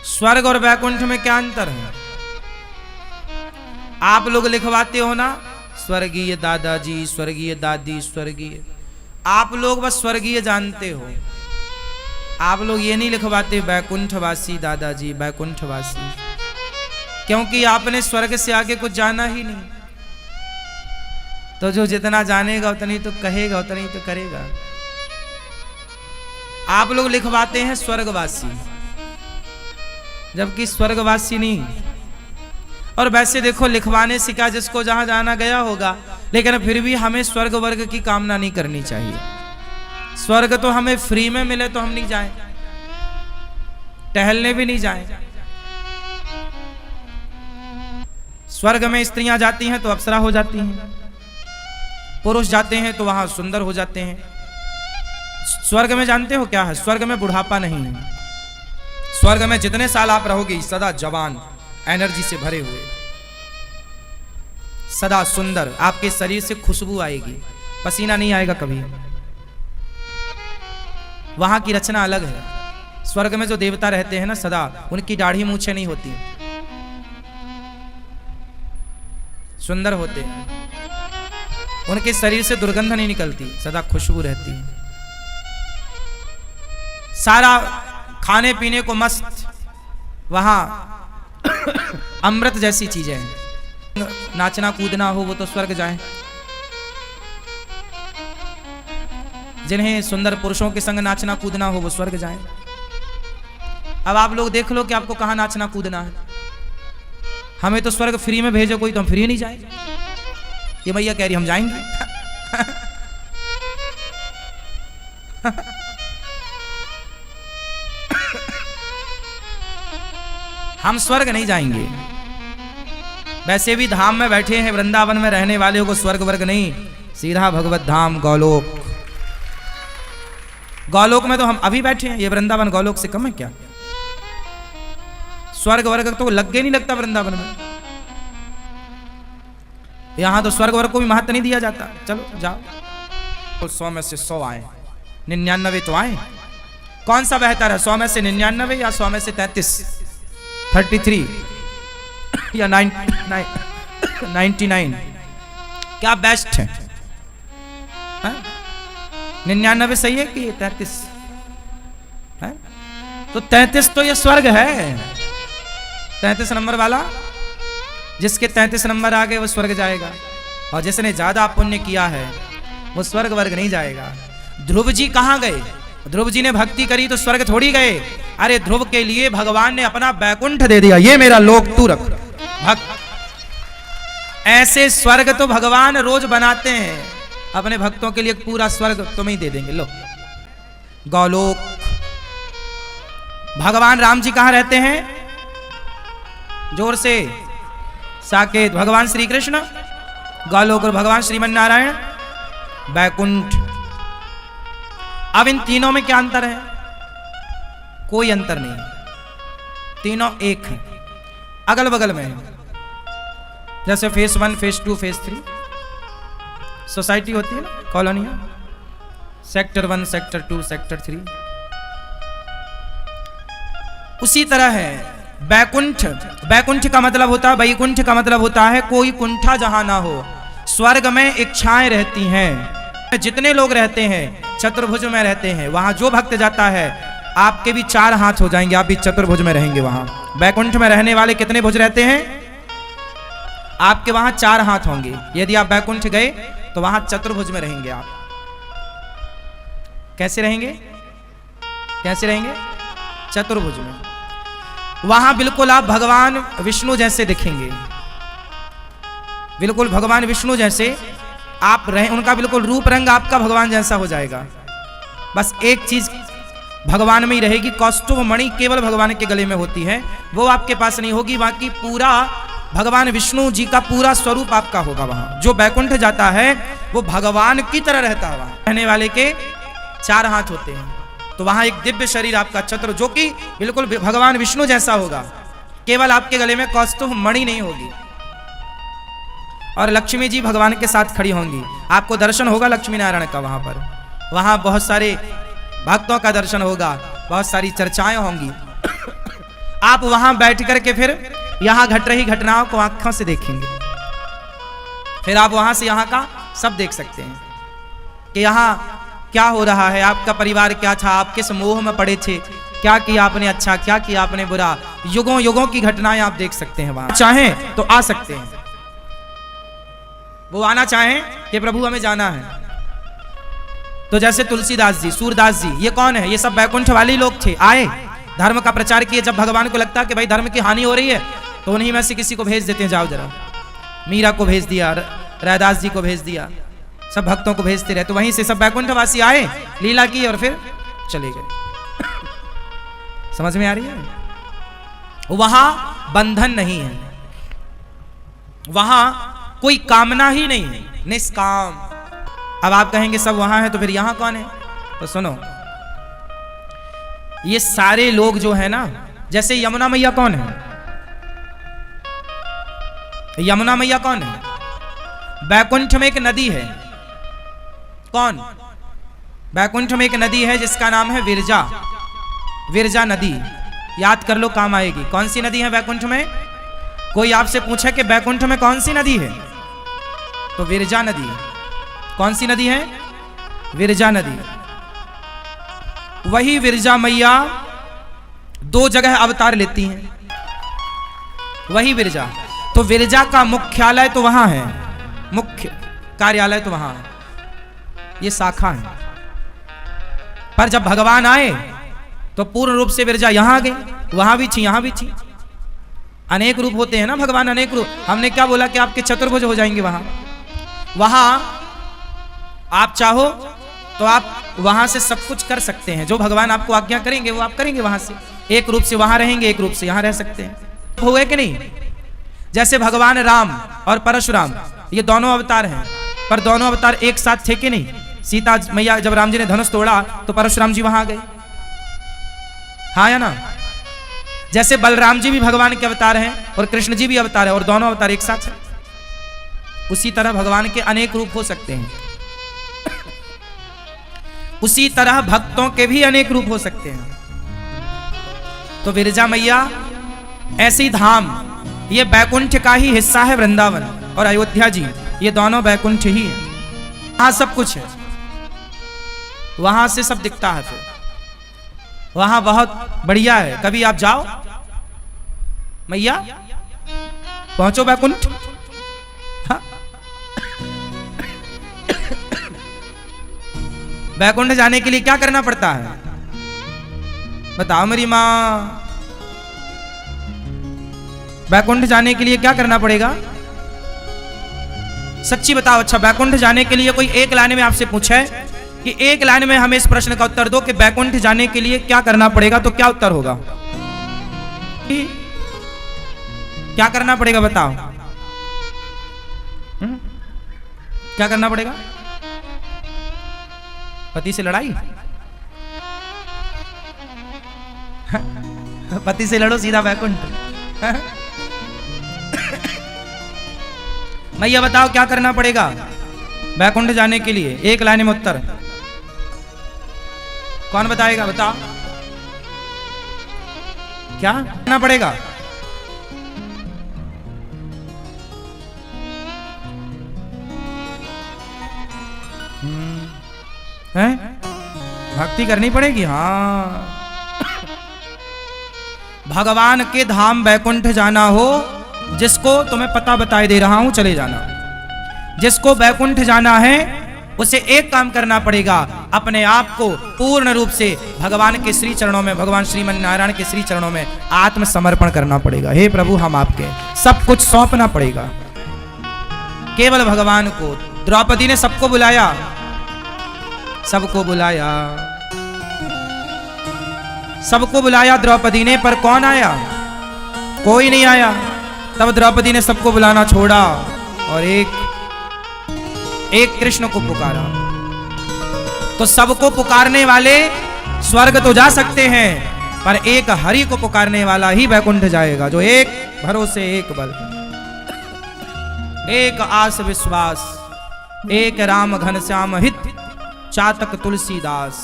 स्वर्ग और वैकुंठ में क्या अंतर है? आप लोग लिखवाते हो ना स्वर्गीय दादाजी, स्वर्गीय दादी, स्वर्गीय, आप लोग बस स्वर्गीय जानते हो। आप लोग ये नहीं लिखवाते वैकुंठवासी दादाजी, वैकुंठवासी, क्योंकि आपने स्वर्ग से आगे कुछ जाना ही नहीं। तो जो जितना जानेगा उतनी तो कहेगा, उतनी तो करेगा। आप लोग लिखवाते हैं स्वर्गवासी, जबकि स्वर्गवासी नहीं। और वैसे देखो लिखवाने से क्या, जिसको जहां जाना गया होगा, लेकिन फिर भी हमें स्वर्ग वर्ग की कामना नहीं करनी चाहिए। स्वर्ग तो हमें फ्री में मिले तो हम नहीं जाएं, टहलने भी नहीं जाएं। स्वर्ग में स्त्रियां जाती हैं तो अप्सरा हो जाती हैं, पुरुष जाते हैं तो वहां सुंदर हो जाते हैं। स्वर्ग में जानते हो क्या है? स्वर्ग में बुढ़ापा नहीं है। स्वर्ग में जितने साल आप रहोगे सदा जवान, एनर्जी से भरे हुए, सदा सुंदर। आपके शरीर से खुशबू आएगी, पसीना नहीं आएगा कभी। वहां की रचना अलग है। स्वर्ग में जो देवता रहते हैं ना, सदा उनकी दाढ़ी मूछें नहीं होती, सुंदर होते हैं। उनके शरीर से दुर्गंध नहीं निकलती, सदा खुशबू रहती है। सारा खाने पीने को मस्त, वहां अमृत जैसी चीजें हैं। नाचना कूदना हो वो तो स्वर्ग जाएं। जिन्हें सुंदर पुरुषों के संग नाचना कूदना हो वो स्वर्ग जाएं। अब आप लोग देख लो कि आपको कहां नाचना कूदना है। हमें तो स्वर्ग फ्री में भेजो कोई तो हम फ्री नहीं जाए। ये भैया कह रही हम जाएंगे। हम स्वर्ग नहीं जाएंगे। वैसे भी धाम में बैठे हैं, वृंदावन में रहने वाले को स्वर्ग वर्ग नहीं, सीधा भगवत धाम गोलोक। गोलोक में तो हम अभी बैठे हैं, ये वृंदावन गोलोक से कम है क्या? स्वर्ग वर्ग तो लग नहीं लगता वृंदावन में। यहां तो स्वर्ग वर्ग को भी महत्व नहीं दिया जाता। चलो जाओ, तो 100 में से 100 आए, 99 तो आए। कौन सा बेहतर है, 100 में से 99 या 100 में से 33, 33 या 99? क्या बेस्ट है? 99 सही है कि 33 है? तो 33 तो ये स्वर्ग है। 33 नंबर वाला, जिसके 33 नंबर आ गए वो स्वर्ग जाएगा, और जिसने ज्यादा पुण्य किया है वो स्वर्ग वर्ग नहीं जाएगा। ध्रुव जी कहां गए? ध्रुव जी ने भक्ति करी तो स्वर्ग थोड़ी गए। अरे ध्रुव के लिए भगवान ने अपना बैकुंठ दे दिया, ये मेरा लोक तू रख। भक्त ऐसे स्वर्ग तो भगवान रोज बनाते हैं अपने भक्तों के लिए। पूरा स्वर्ग तुम्हें ही दे देंगे। लो गोलोक। भगवान राम जी कहां रहते हैं? जोर से, साकेत। भगवान श्री कृष्ण गोलोक, और भगवान श्रीमन नारायण बैकुंठ। अब इन तीनों में क्या अंतर है? कोई अंतर नहीं, तीनों एक हैं, अगल बगल में है। जैसे फेस 1, फेस 2, फेस 3 सोसाइटी होती है ना, कॉलोनियां, सेक्टर 1, सेक्टर 2, सेक्टर 3, उसी तरह है बैकुंठ। बैकुंठ का मतलब होता है, वैकुंठ का मतलब होता है कोई कुंठा जहां ना हो। स्वर्ग में इच्छाएं रहती हैं। जितने लोग रहते हैं चतुर्भुज में रहते हैं। वहां जो भक्त जाता है, आपके भी 4 हाथ हो जाएंगे, आप भी चतुर्भुज में रहेंगे। वहां बैकुंठ में रहने वाले कितने भुज रहते हैं? आपके वहां 4 हाथ होंगे। यदि आप बैकुंठ गए तो वहां चतुर्भुज में रहेंगे। आप कैसे रहेंगे? कैसे रहेंगे? चतुर्भुज में। वहां बिल्कुल आप भगवान विष्णु जैसे दिखेंगे, बिल्कुल भगवान विष्णु जैसे आप रहे। उनका बिल्कुल रूप रंग आपका भगवान जैसा हो जाएगा। बस एक चीज भगवान में ही रहेगी, कौस्तुभ मणि केवल भगवान के गले में होती है, वो आपके पास नहीं होगी। बाकी पूरा भगवान विष्णु जी का पूरा स्वरूप आपका होगा। वहां जो बैकुंठ जाता है वो भगवान की तरह रहता है। वहां रहने वाले के 4 हाथ होते हैं। तो वहां एक दिव्य शरीर आपका चतुर, जो कि बिल्कुल भगवान विष्णु जैसा होगा, केवल आपके गले में कौस्तुभ मणि नहीं होगी। और लक्ष्मी जी भगवान के साथ खड़ी होंगी। आपको दर्शन होगा लक्ष्मी नारायण का वहां पर। वहां बहुत सारे भक्तों का दर्शन होगा, बहुत सारी चर्चाएं होंगी। आप वहां बैठ करके फिर यहां घट रही घटनाओं को आंखों से देखेंगे। फिर आप वहां से यहां का सब देख सकते हैं कि यहां क्या हो रहा है, आपका परिवार क्या था, आप किस मोह में पड़े थे, क्या किया आपने अच्छा, क्या किया आपने बुरा, युगों युगों की घटनाएं आप देख सकते हैं। वहां चाहें तो आ सकते हैं, वो आना चाहें कि प्रभु हमें जाना है। तो जैसे तुलसीदास जी, सूरदास जी, ये कौन है? ये सब बैकुंठ वाले लोग थे, आए धर्म का प्रचार किए। जब भगवान को लगता कि भाई धर्म की हानि हो रही है तो उन्हीं में से किसी को भेज देते हैं, जाओ जरा। मीरा को भेज दिया, रैदास जी को भेज दिया, सब भक्तों को भेजते रहे। तो वहीं से सब बैकुंठवासी आए, लीला की और फिर चले गए। समझ में आ रही है? वहां बंधन नहीं है, वहां कोई कामना ही नहीं है, निष्काम। अब आप कहेंगे सब वहां है तो फिर यहां कौन है? तो सुनो, ये सारे लोग जो है ना, जैसे यमुना मैया कौन है? यमुना मैया कौन है? बैकुंठ में एक नदी है, कौन? बैकुंठ में एक नदी है जिसका नाम है विरजा, विरजा नदी। याद कर लो, काम आएगी। कौन सी नदी है बैकुंठ में? कोई आपसे पूछे कि बैकुंठ में कौन सी नदी है, तो विरजा नदी। कौन सी नदी है? विरजा नदी। वही विरजा मैया दो जगह अवतार लेती हैं, वही विरजा। तो विरजा का मुख्यालय तो वहां है, मुख्य कार्यालय तो वहां है, ये शाखा है। पर जब भगवान आए तो पूर्ण रूप से विरजा यहां आ गई, वहां भी थी, यहां भी थी। अनेक रूप होते हैं ना भगवान, अनेक रूप। हमने क्या बोला कि आपके चतुर्भुज हो जाएंगे वहां। वहां आप चाहो तो आप वहां से सब कुछ कर सकते हैं, जो भगवान आपको आज्ञा करेंगे वो आप करेंगे। वहां से एक रूप से वहां रहेंगे, एक रूप से यहां रह सकते हैं। हुए कि नहीं? जैसे भगवान राम और परशुराम, ये दोनों अवतार हैं, पर दोनों अवतार एक साथ थे कि नहीं? सीता मैया, जब राम जी ने धनुष तोड़ा तो परशुराम जी वहां गए, हाँ या ना? जैसे बलराम जी भी भगवान के अवतार हैं और कृष्ण जी भी अवतार है, और दोनों अवतार एक साथ हैं। उसी तरह भगवान के अनेक रूप हो सकते हैं, उसी तरह भक्तों के भी अनेक रूप हो सकते हैं। तो विरजा मैया ऐसी धाम, ये बैकुंठ का ही हिस्सा है वृंदावन और अयोध्या जी, ये दोनों बैकुंठ ही है। वहां सब कुछ है, वहां से सब दिखता है। फिर वहां बहुत बढ़िया है, कभी आप जाओ मैया, पहुंचो बैकुंठ। हाँ? बैकुंठ जाने के लिए क्या करना पड़ता है बताओ मेरी मां? बैकुंठ जाने के लिए क्या करना पड़ेगा? सच्ची बताओ। अच्छा, बैकुंठ जाने के लिए कोई एक लाइन में आपसे पूछे कि एक लाइन में हमें इस प्रश्न का उत्तर दो कि बैकुंठ जाने के लिए क्या करना पड़ेगा, तो क्या उत्तर होगा? क्या करना पड़ेगा बताओ? क्या करना पड़ेगा? पति से लड़ाई? पति से लड़ो, सीधा बैकुंठ। मैया बताओ क्या करना पड़ेगा बैकुंठ जाने के लिए? एक लाइन में उत्तर कौन बताएगा? बताओ क्या करना पड़ेगा? हैं? भक्ति करनी पड़ेगी। हाँ, भगवान के धाम बैकुंठ जाना हो, जिसको तुम्हें पता बताए दे रहा हूं, चले जाना। जिसको बैकुंठ जाना है उसे एक काम करना पड़ेगा, अपने आप को पूर्ण रूप से भगवान के श्री चरणों में, भगवान श्रीमन नारायण के श्री चरणों में आत्मसमर्पण करना पड़ेगा। हे प्रभु, हम आपके, सब कुछ सौंपना पड़ेगा केवल भगवान को। द्रौपदी ने सबको बुलाया, सबको बुलाया, सबको बुलाया द्रौपदी ने, पर कौन आया? कोई नहीं आया। तब द्रौपदी ने सबको बुलाना छोड़ा और एक कृष्ण को पुकारा। तो सबको पुकारने वाले स्वर्ग तो जा सकते हैं, पर एक हरि को पुकारने वाला ही बैकुंठ जाएगा, जो एक भरोसे, एक बल, एक आस विश्वास, एक राम घनश्याम हित चातक तुलसीदास।